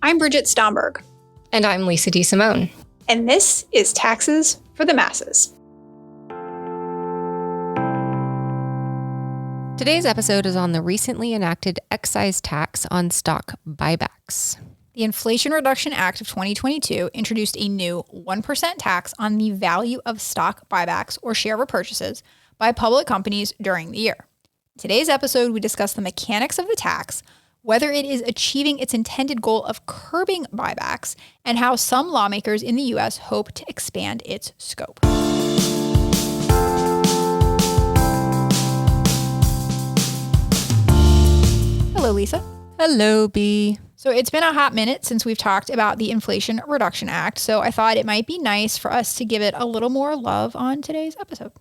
I'm Bridget Stomberg. And I'm Lisa DeSimone. And this is Taxes for the Masses. Today's episode is on the recently enacted excise tax on stock buybacks. The Inflation Reduction Act of 2022 introduced a new 1% tax on the value of stock buybacks or share repurchases by public companies during the year. In today's episode, we discuss the mechanics of the tax, whether it is achieving its intended goal of curbing buybacks, and how some lawmakers in the U.S. hope to expand its scope. Hello, Lisa. Hello, B. So it's been a hot minute since we've talked about the Inflation Reduction Act, so I thought it might be nice for us to give it a little more love on today's episode.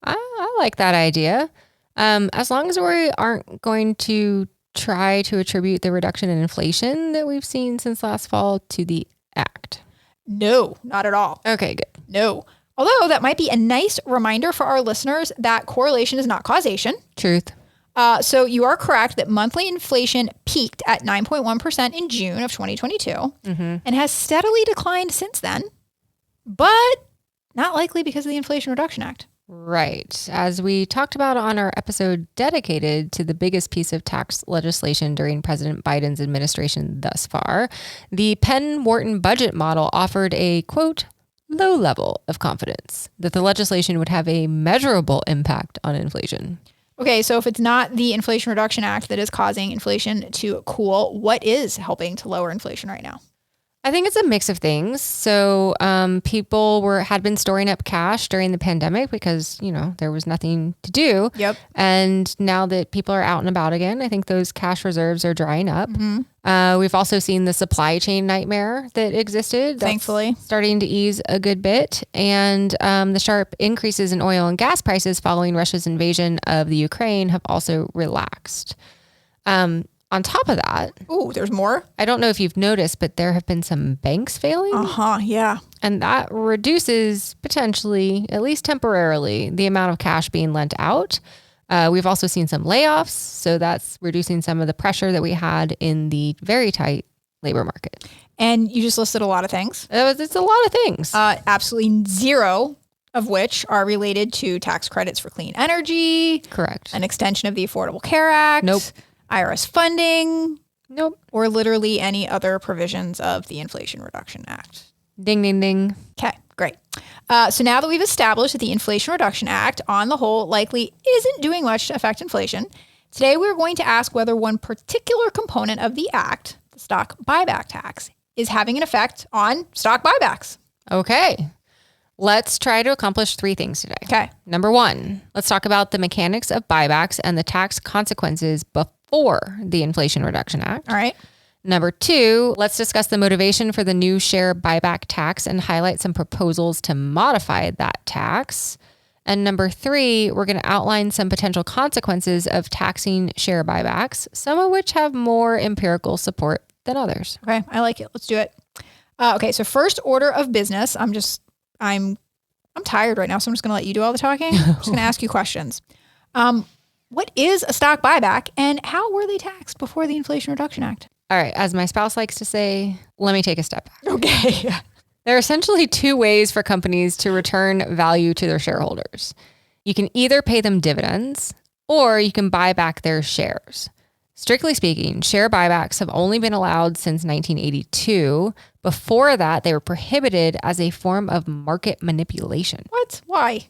I like that idea. As long as we aren't going to try to attribute the reduction in inflation that we've seen since last fall to the act. No, not at all. Okay, good. No. Although that might be a nice reminder for our listeners that correlation is not causation. Truth. So you are correct that monthly inflation peaked at 9.1% in June of 2022 and has steadily declined since then, but not likely because of the Inflation Reduction Act. Right. As we talked about on our episode dedicated to the biggest piece of tax legislation during President Biden's administration thus far, the Penn-Wharton budget model offered a, quote, low level of confidence that the legislation would have a measurable impact on inflation. Okay, so if it's not the Inflation Reduction Act that is causing inflation to cool, what is helping to lower inflation right now? I think it's a mix of things. So people had been storing up cash during the pandemic because, there was nothing to do. Yep. And now that people are out and about again, I think those cash reserves are drying up. We've also seen the supply chain nightmare that existed. Thankfully. Starting to ease a good bit. And the sharp increases in oil and gas prices following Russia's invasion of the Ukraine have also relaxed. On top of that, ooh, there's more. I don't know if you've noticed, but there have been some banks failing. Yeah. And that reduces potentially, at least temporarily, the amount of cash being lent out. We've also seen some layoffs. So that's reducing some of the pressure that we had in the very tight labor market. And you just listed a lot of things. It's a lot of things. Absolutely zero of which are related to tax credits for clean energy. Correct. An extension of the Affordable Care Act. Nope. IRS funding. Nope. Or literally any other provisions of the Inflation Reduction Act. Ding, ding, ding. Okay, great. So now that we've established that the Inflation Reduction Act, on the whole, likely isn't doing much to affect inflation, today we're going to ask whether one particular component of the act, the stock buyback tax, is having an effect on stock buybacks. Okay. Let's try to accomplish three things today. Okay. Number one, let's talk about the mechanics of buybacks and the tax consequences before the Inflation Reduction Act. All right. Number two, let's discuss the motivation for the new share buyback tax and highlight some proposals to modify that tax. And number three, we're going to outline some potential consequences of taxing share buybacks, some of which have more empirical support than others. Okay, I like it. Let's do it. Okay, so first order of business, I'm tired right now, so I'm just going to let you do all the talking. I'm just going to ask you questions. What is a stock buyback and how were they taxed before the Inflation Reduction Act? All right. As my spouse likes to say, let me take a step back. Okay. There are essentially two ways for companies to return value to their shareholders. You can either pay them dividends or you can buy back their shares. Strictly speaking, share buybacks have only been allowed since 1982. Before that, they were prohibited as a form of market manipulation. What? Why?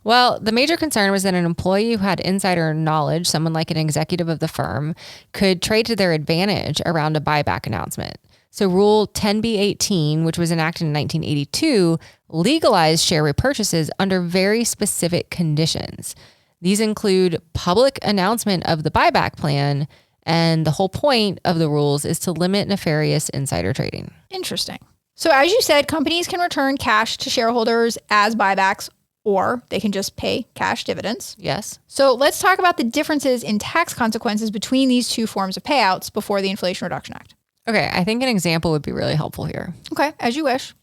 Well, the major concern was that an employee who had insider knowledge, someone like an executive of the firm, could trade to their advantage around a buyback announcement. So Rule 10b-18, which was enacted in 1982, legalized share repurchases under very specific conditions. These include public announcement of the buyback plan, and the whole point of the rules is to limit nefarious insider trading. Interesting. So as you said, companies can return cash to shareholders as buybacks, or they can just pay cash dividends. Yes. So let's talk about the differences in tax consequences between these two forms of payouts before the Inflation Reduction Act. Okay, I think an example would be really helpful here. Okay, as you wish.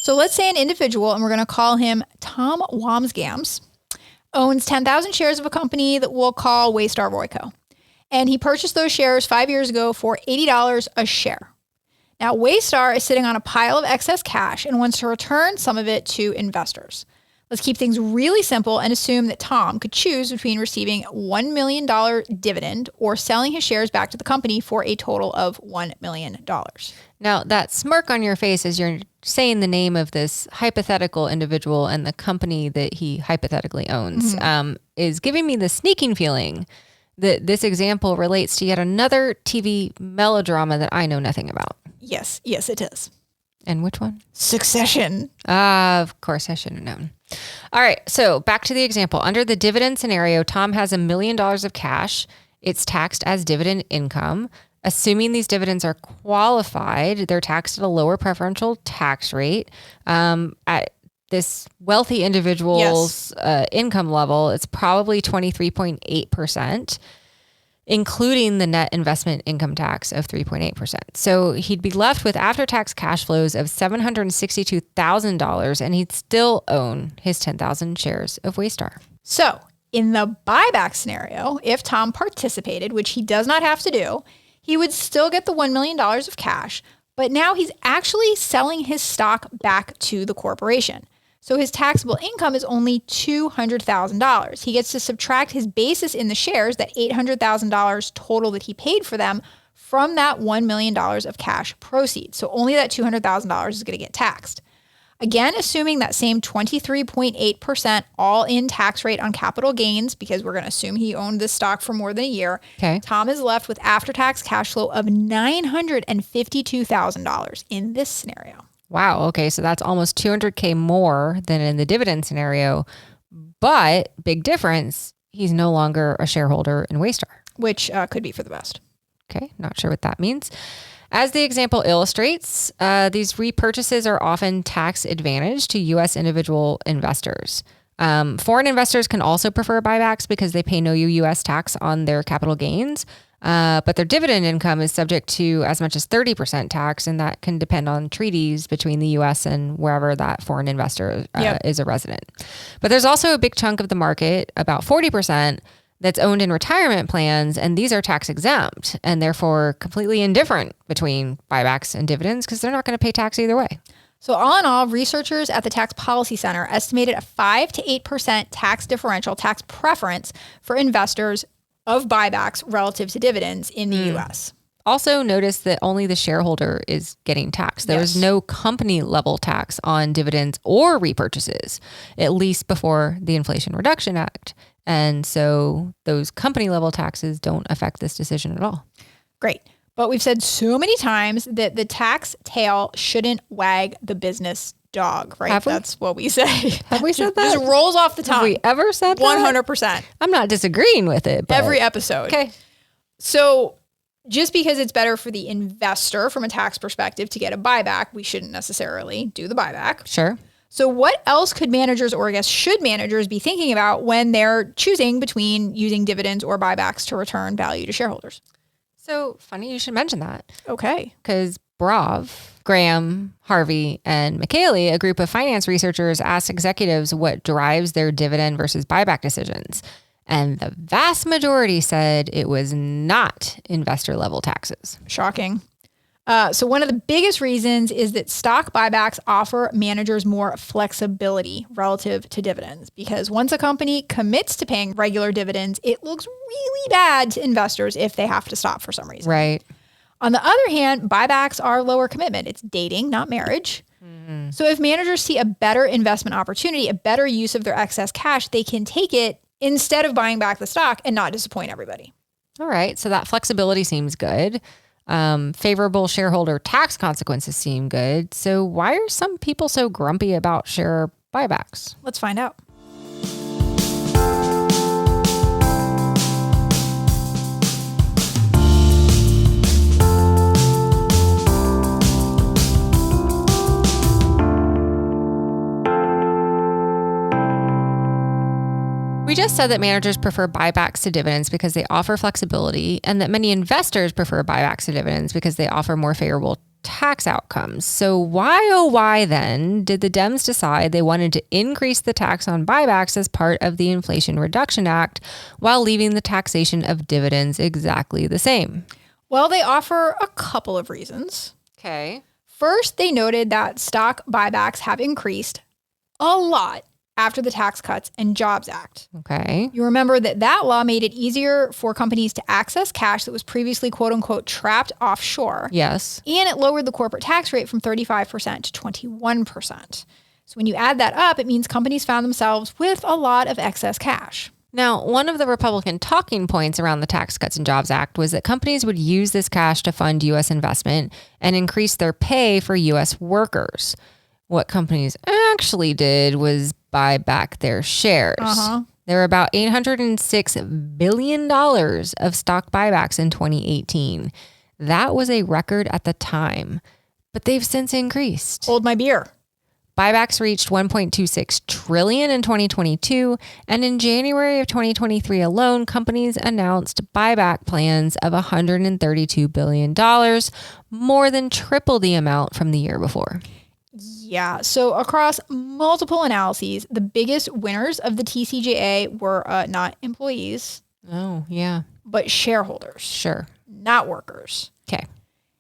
So let's say an individual, and we're going to call him Tom Wamsgams, owns 10,000 shares of a company that we'll call Waystar Royco. And he purchased those shares 5 years ago for $80 a share. Now, Waystar is sitting on a pile of excess cash and wants to return some of it to investors. Let's keep things really simple and assume that Tom could choose between receiving $1 million dividend or selling his shares back to the company for a total of $1 million. Now, that smirk on your face as you're saying the name of this hypothetical individual and the company that he hypothetically owns is giving me the sneaking feeling that this example relates to yet another TV melodrama that I know nothing about. Yes, it is. And which one? Succession. Of course, I should have known. All right, so back to the example. Under the dividend scenario, Tom has $1 million of cash. It's taxed as dividend income. Assuming these dividends are qualified, they're taxed at a lower preferential tax rate. At this wealthy individual's income level, it's probably 23.8%. Including the net investment income tax of 3.8%. So he'd be left with after-tax cash flows of $762,000, and he'd still own his 10,000 shares of Waystar. So in the buyback scenario, if Tom participated, which he does not have to do, he would still get the $1 million of cash, but now he's actually selling his stock back to the corporation. So his taxable income is only $200,000. He gets to subtract his basis in the shares, that $800,000 total that he paid for them, from that $1 million of cash proceeds. So only that $200,000 is going to get taxed. Again, assuming that same 23.8% all-in tax rate on capital gains, because we're going to assume he owned this stock for more than a year, Tom is left with after-tax cash flow of $952,000 in this scenario. Wow. Okay. So that's almost $200K more than in the dividend scenario. But big difference, he's no longer a shareholder in Waystar. Which could be for the best. Okay. Not sure what that means. As the example illustrates, these repurchases are often tax advantage to U.S. individual investors. Foreign investors can also prefer buybacks because they pay no U.S. tax on their capital gains. But their dividend income is subject to as much as 30% tax, and that can depend on treaties between the U.S. and wherever that foreign investor is a resident. But there's also a big chunk of the market, about 40%, that's owned in retirement plans, and these are tax exempt and therefore completely indifferent between buybacks and dividends because they're not going to pay tax either way. So all in all, researchers at the Tax Policy Center estimated a 5 to 8% tax differential, tax preference for investors of buybacks relative to dividends in the U.S. Also notice that only the shareholder is getting taxed. There is no company level tax on dividends or repurchases, at least before the Inflation Reduction Act. And so those company level taxes don't affect this decision at all. Great. But we've said so many times that the tax tail shouldn't wag the business dog, right? Have we? That's what we say. Have we said that? Just rolls off the tongue. Have we ever said that? 100%. I'm not disagreeing with it. But... Every episode. Okay. So just because it's better for the investor from a tax perspective to get a buyback, we shouldn't necessarily do the buyback. Sure. So what else could managers, or I guess should managers, be thinking about when they're choosing between using dividends or buybacks to return value to shareholders? So funny you should mention that. Okay. Because Graham, Harvey, and McKaylee, a group of finance researchers, asked executives what drives their dividend versus buyback decisions. And the vast majority said it was not investor level taxes. Shocking. So one of the biggest reasons is that stock buybacks offer managers more flexibility relative to dividends, because once a company commits to paying regular dividends, it looks really bad to investors if they have to stop for some reason. Right. On the other hand, buybacks are lower commitment. It's dating, not marriage. Mm-hmm. So if managers see a better investment opportunity, a better use of their excess cash, they can take it instead of buying back the stock and not disappoint everybody. All right. So that flexibility seems good. Favorable shareholder tax consequences seem good. So why are some people so grumpy about share buybacks? Let's find out. We just said that managers prefer buybacks to dividends because they offer flexibility, and that many investors prefer buybacks to dividends because they offer more favorable tax outcomes. So why then did the Dems decide they wanted to increase the tax on buybacks as part of the Inflation Reduction Act while leaving the taxation of dividends exactly the same? Well, they offer a couple of reasons. Okay. First, they noted that stock buybacks have increased a lot after the Tax Cuts and Jobs Act. Okay. You remember that law made it easier for companies to access cash that was previously, quote unquote, trapped offshore. Yes. And it lowered the corporate tax rate from 35% to 21%. So when you add that up, it means companies found themselves with a lot of excess cash. Now, one of the Republican talking points around the Tax Cuts and Jobs Act was that companies would use this cash to fund U.S. investment and increase their pay for U.S. workers. What companies actually did was buy back their shares. There were about $806 billion of stock buybacks in 2018. That was a record at the time, but they've since increased. Hold my beer. Buybacks reached $1.26 trillion in 2022, and in January of 2023 alone, companies announced buyback plans of $132 billion, more than triple the amount from the year before. Yeah. So across multiple analyses, the biggest winners of the TCJA were not employees. Oh, yeah. But shareholders. Sure. Not workers. Okay.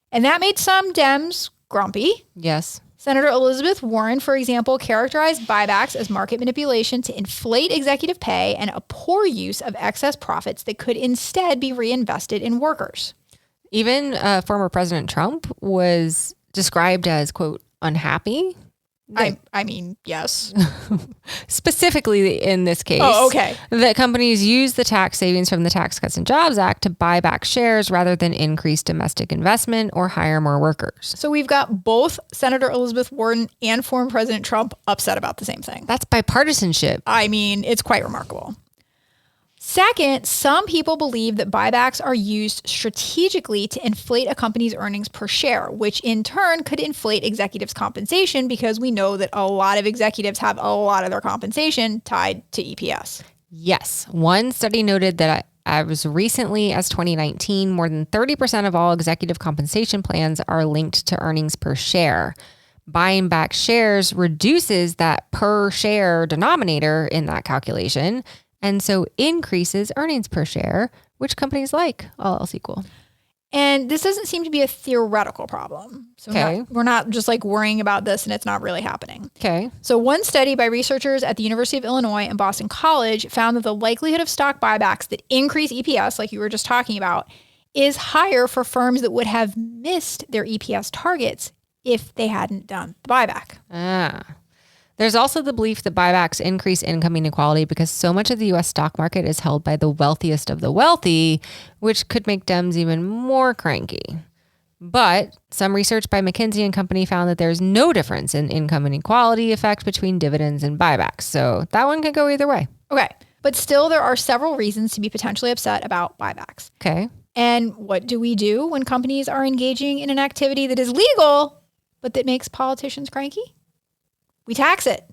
And that made some Dems grumpy. Yes. Senator Elizabeth Warren, for example, characterized buybacks as market manipulation to inflate executive pay and a poor use of excess profits that could instead be reinvested in workers. Even former President Trump was described as, quote, unhappy. I mean, yes. Specifically in this case. Oh, okay. That companies use the tax savings from the Tax Cuts and Jobs Act to buy back shares rather than increase domestic investment or hire more workers. So we've got both Senator Elizabeth Warren and former President Trump upset about the same thing. That's bipartisanship. I mean, it's quite remarkable. Second, some people believe that buybacks are used strategically to inflate a company's earnings per share, which in turn could inflate executives' compensation because we know that a lot of executives have a lot of their compensation tied to EPS. Yes. One study noted that as recently as 2019, more than 30% of all executive compensation plans are linked to earnings per share. Buying back shares reduces that per share denominator in that calculation, and so increases earnings per share, which companies like, all else equal. And this doesn't seem to be a theoretical problem. So we're not just like worrying about this and it's not really happening. Okay. So one study by researchers at the University of Illinois and Boston College found that the likelihood of stock buybacks that increase EPS, like you were just talking about, is higher for firms that would have missed their EPS targets if they hadn't done the buyback. There's also the belief that buybacks increase income inequality because so much of the U.S. stock market is held by the wealthiest of the wealthy, which could make Dems even more cranky. But some research by McKinsey and Company found that there's no difference in income inequality effect between dividends and buybacks. So that one could go either way. Okay. But still, there are several reasons to be potentially upset about buybacks. Okay. And what do we do when companies are engaging in an activity that is legal, but that makes politicians cranky? We tax it.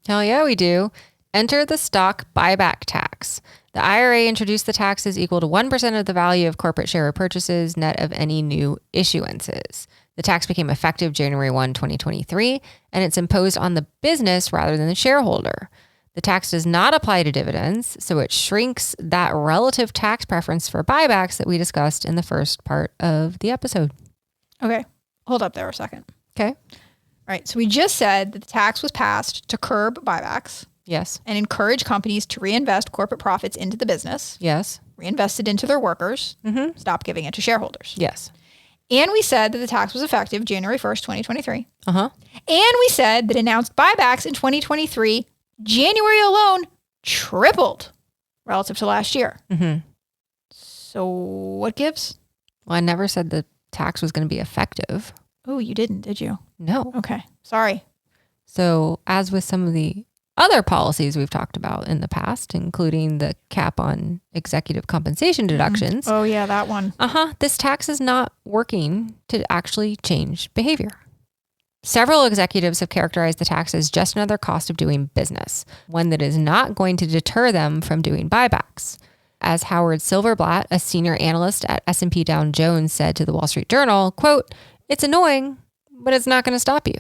Hell yeah, we do. Enter the stock buyback tax. The IRA introduced the tax as equal to 1% of the value of corporate share purchases net of any new issuances. The tax became effective January 1, 2023, and it's imposed on the business rather than the shareholder. The tax does not apply to dividends, so it shrinks that relative tax preference for buybacks that we discussed in the first part of the episode. Okay. Hold up there a second. Okay. All right. So we just said that the tax was passed to curb buybacks. Yes. And encourage companies to reinvest corporate profits into the business. Yes. Reinvest it into their workers. Mm-hmm. Stop giving it to shareholders. Yes. And we said that the tax was effective January 1st, 2023. Uh-huh. And we said that announced buybacks in 2023, January alone, tripled relative to last year. Mm-hmm. So what gives? Well, I never said the tax was going to be effective. Oh, you didn't, did you? No. Okay. Sorry. So as with some of the other policies we've talked about in the past, including the cap on executive compensation deductions. Oh, yeah, that one. This tax is not working to actually change behavior. Several executives have characterized the tax as just another cost of doing business, one that is not going to deter them from doing buybacks. As Howard Silverblatt, a senior analyst at S&P Dow Jones, said to the Wall Street Journal, quote, "It's annoying, but it's not going to stop you."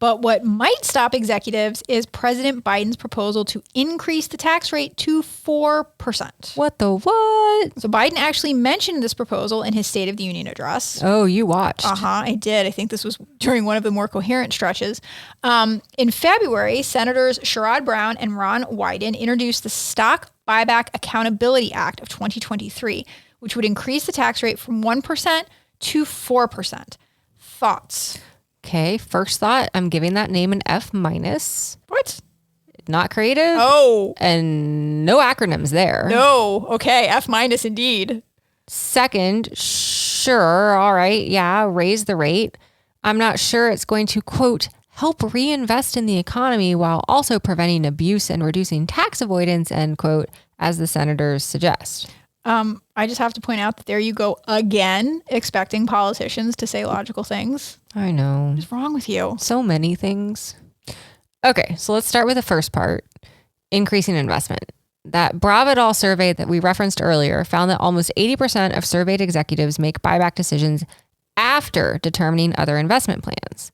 But what might stop executives is President Biden's proposal to increase the tax rate to 4%. What the what? So Biden actually mentioned this proposal in his State of the Union address. Oh, you watched. I did. I think this was during one of the more coherent stretches. In February, Senators Sherrod Brown and Ron Wyden introduced the Stock Buyback Accountability Act of 2023, which would increase the tax rate from 1% to 4%. Thoughts? Okay, first thought, I'm giving that name an F minus. What? Not creative. Oh. And no acronyms there. No. Okay, F minus indeed. Second, sure, all right, yeah, raise the rate. I'm not sure it's going to, quote, help reinvest in the economy while also preventing abuse and reducing tax avoidance, end quote, as the senators suggest. I just have to point out that there you go again, expecting politicians to say logical things. I know. What's wrong with you? So many things. Okay, so let's start with the first part, increasing investment. That Bravadol survey that we referenced earlier found that almost 80% of surveyed executives make buyback decisions after determining other investment plans.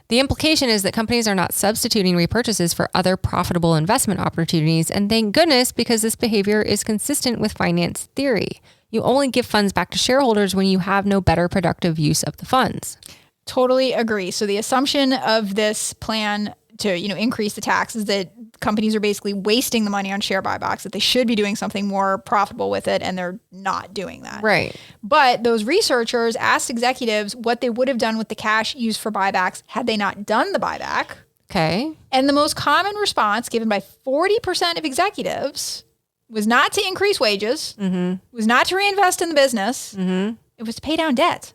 The implication is that companies are not substituting repurchases for other profitable investment opportunities, and thank goodness, because this behavior is consistent with finance theory. You only give funds back to shareholders when you have no better productive use of the funds. Totally agree. So the assumption of this plan to, increase the tax is that companies are basically wasting the money on share buybacks, that they should be doing something more profitable with it, and they're not doing that. Right. But those researchers asked executives what they would have done with the cash used for buybacks had they not done the buyback. Okay. And the most common response given by 40% of executives was not to increase wages, was not to reinvest in the business. It was to pay down debt.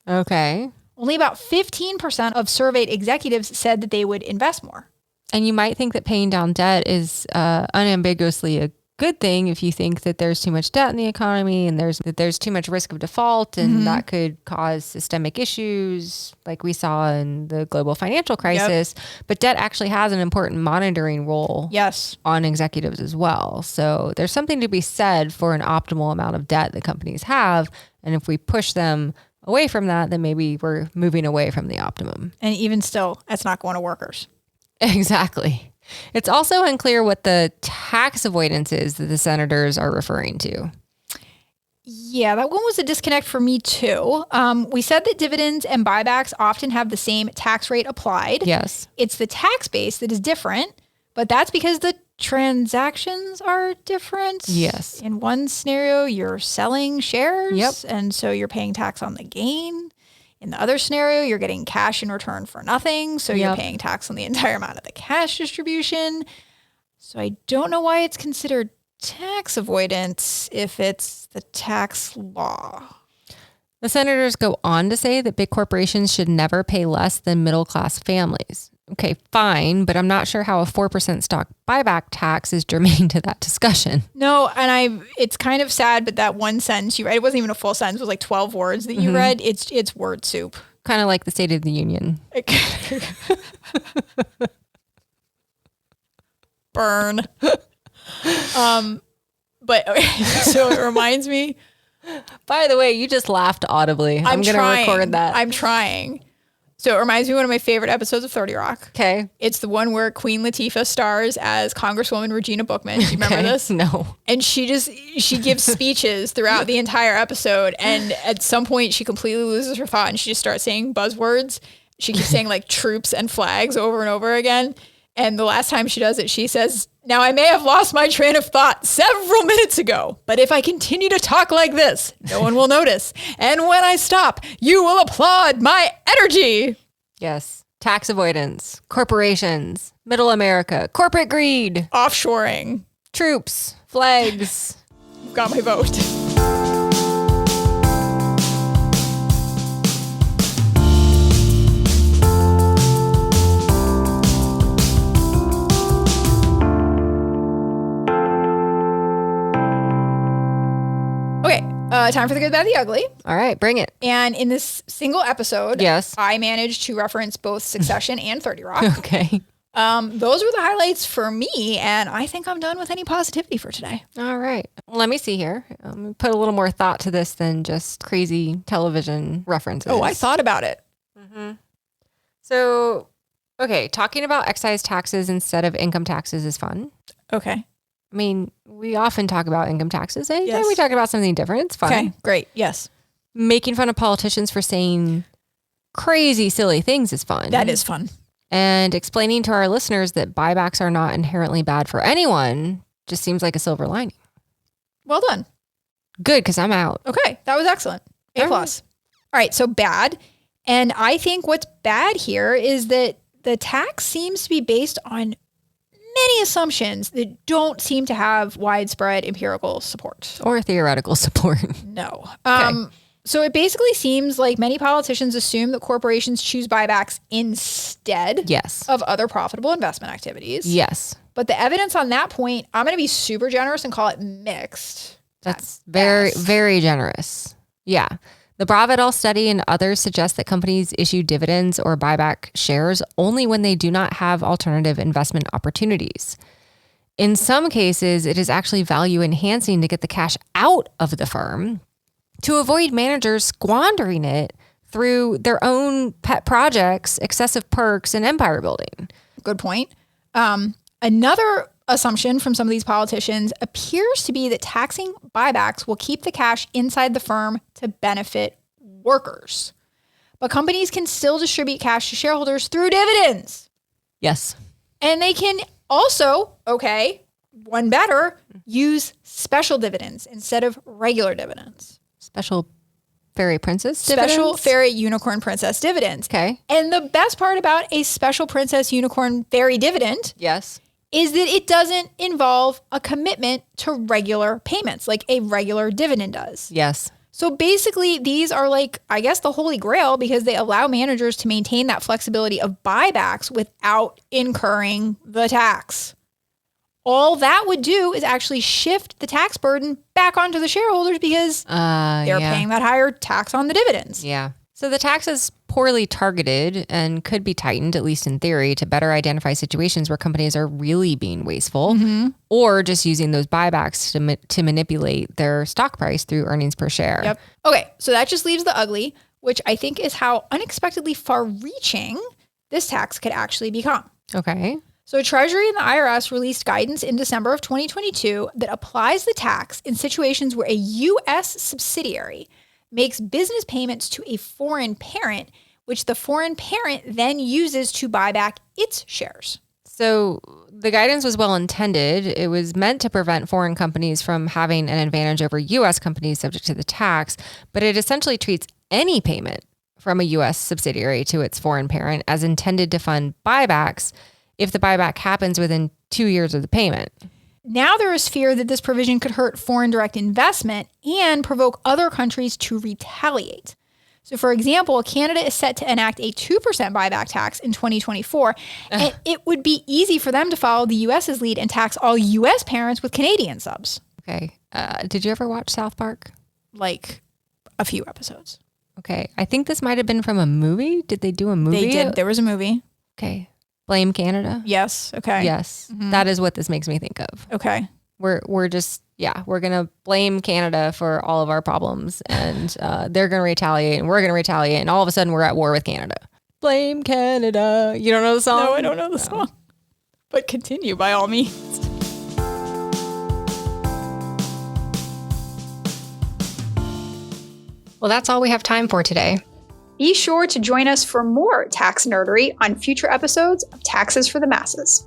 Okay. Only about 15% of surveyed executives said that they would invest more. And you might think that paying down debt is unambiguously a good thing if you think that there's too much debt in the economy and there's too much risk of default, and that could cause systemic issues like we saw in the global financial crisis. Yep. But debt actually has an important monitoring role on executives as well. So there's something to be said for an optimal amount of debt that companies have. And if we push them away from that, then maybe we're moving away from the optimum. And even still, that's not going to workers. Exactly. It's also unclear what the tax avoidance is that the senators are referring to. Yeah, that one was a disconnect for me too. We said that dividends and buybacks often have the same tax rate applied. Yes. It's the tax base that is different, but that's because the transactions are different. Yes. In one scenario, you're selling shares. Yep. And so you're paying tax on the gain. In the other scenario, you're getting cash in return for nothing. So you're paying tax on the entire amount of the cash distribution. So I don't know why it's considered tax avoidance if it's the tax law. The senators go on to say that big corporations should never pay less than middle-class families. Okay, fine, but I'm not sure how a 4% stock buyback tax is germane to that discussion. No, and it's kind of sad, but that one sentence you read, it wasn't even a full sentence, it was like 12 words that you read. It's word soup. Kind of like the State of the Union. Burn. But okay, so it reminds me. By the way, you just laughed audibly. I'm going to record that. I'm trying. So it reminds me of one of my favorite episodes of 30 Rock. Okay. It's the one where Queen Latifah stars as Congresswoman Regina Bookman. Do you remember this? No. And she gives speeches throughout the entire episode. And at some point she completely loses her thought and she just starts saying buzzwords. She keeps saying like troops and flags over and over again. And the last time she does it, she says, "Now I may have lost my train of thought several minutes ago, but if I continue to talk like this, no one will notice. And when I stop, you will applaud my energy." Yes. Tax avoidance, corporations, middle America, corporate greed, Offshoring. troops, flags. You've got my vote. Time for the good, bad, the ugly. All right, bring it. And in this single episode, yes, I managed to reference both Succession and 30 Rock. Okay. Those were the highlights for me, and I think I'm done with any positivity for today. All right. Let me see here. Put a little more thought to this than just crazy television references. Oh, I thought about it. So, Okay, talking about excise taxes instead of income taxes is fun. Okay. I mean, we often talk about income taxes. Anytime Yes. we talk about something different, it's fun. Okay, great. Yes. Making fun of politicians for saying crazy, silly things is fun. That is fun. And explaining to our listeners that buybacks are not inherently bad for anyone just seems like a silver lining. Well done. Good, because I'm out. Okay, that was excellent. A+. All right. All right, so bad. And I think what's bad here is that the tax seems to be based on many assumptions that don't seem to have widespread empirical support. Or theoretical support. No. Okay. So it basically seems like many politicians assume that corporations choose buybacks instead Yes. of other profitable investment activities. Yes. But the evidence on that point, I'm going to be super generous and call it mixed. That's very, best. very generous. Yeah. The Bravedel study and others suggest that companies issue dividends or buyback shares only when they do not have alternative investment opportunities. In some cases, it is actually value enhancing to get the cash out of the firm to avoid managers squandering it through their own pet projects, excessive perks, and empire building. Good point. Another assumption from some of these politicians appears to be that taxing buybacks will keep the cash inside the firm to benefit workers. But companies can still distribute cash to shareholders through dividends. Yes. And they can also, one better, use special dividends instead of regular dividends. Special fairy princess dividends? Special fairy unicorn princess dividends. Okay. And the best part about a special princess unicorn fairy dividend Yes. is that it doesn't involve a commitment to regular payments like a regular dividend does. Yes. So basically, these are like, I guess, the holy grail because they allow managers to maintain that flexibility of buybacks without incurring the tax. All that would do is actually shift the tax burden back onto the shareholders because they're paying that higher tax on the dividends. Yeah. So the tax is poorly targeted and could be tightened, at least in theory, to better identify situations where companies are really being wasteful or just using those buybacks to manipulate their stock price through earnings per share. Yep. Okay, so that just leaves the ugly, which I think is how unexpectedly far-reaching this tax could actually become. Okay. So Treasury and the IRS released guidance in December of 2022 that applies the tax in situations where a U.S. subsidiary makes business payments to a foreign parent, which the foreign parent then uses to buy back its shares. So the guidance was well intended. It was meant to prevent foreign companies from having an advantage over U.S. companies subject to the tax, but it essentially treats any payment from a U.S. subsidiary to its foreign parent as intended to fund buybacks if the buyback happens within 2 years of the payment. Now there is fear that this provision could hurt foreign direct investment and provoke other countries to retaliate. So for example, Canada is set to enact a 2% buyback tax in 2024, and it would be easy for them to follow the US's lead and tax all US parents with Canadian subs. Okay. Did you ever watch South Park? Like a few episodes. Okay. I think this might have been from a movie. Did they do a movie? They did. There was a movie. Okay. Blame Canada? Yes. Okay. Yes. That is what this makes me think of. Okay. We're just, we're going to blame Canada for all of our problems and they're going to retaliate and we're going to retaliate. And all of a sudden we're at war with Canada. Blame Canada. You don't know the song? No, I don't know the song. But continue by all means. Well, that's all we have time for today. Be sure to join us for more tax nerdery on future episodes of Taxes for the Masses.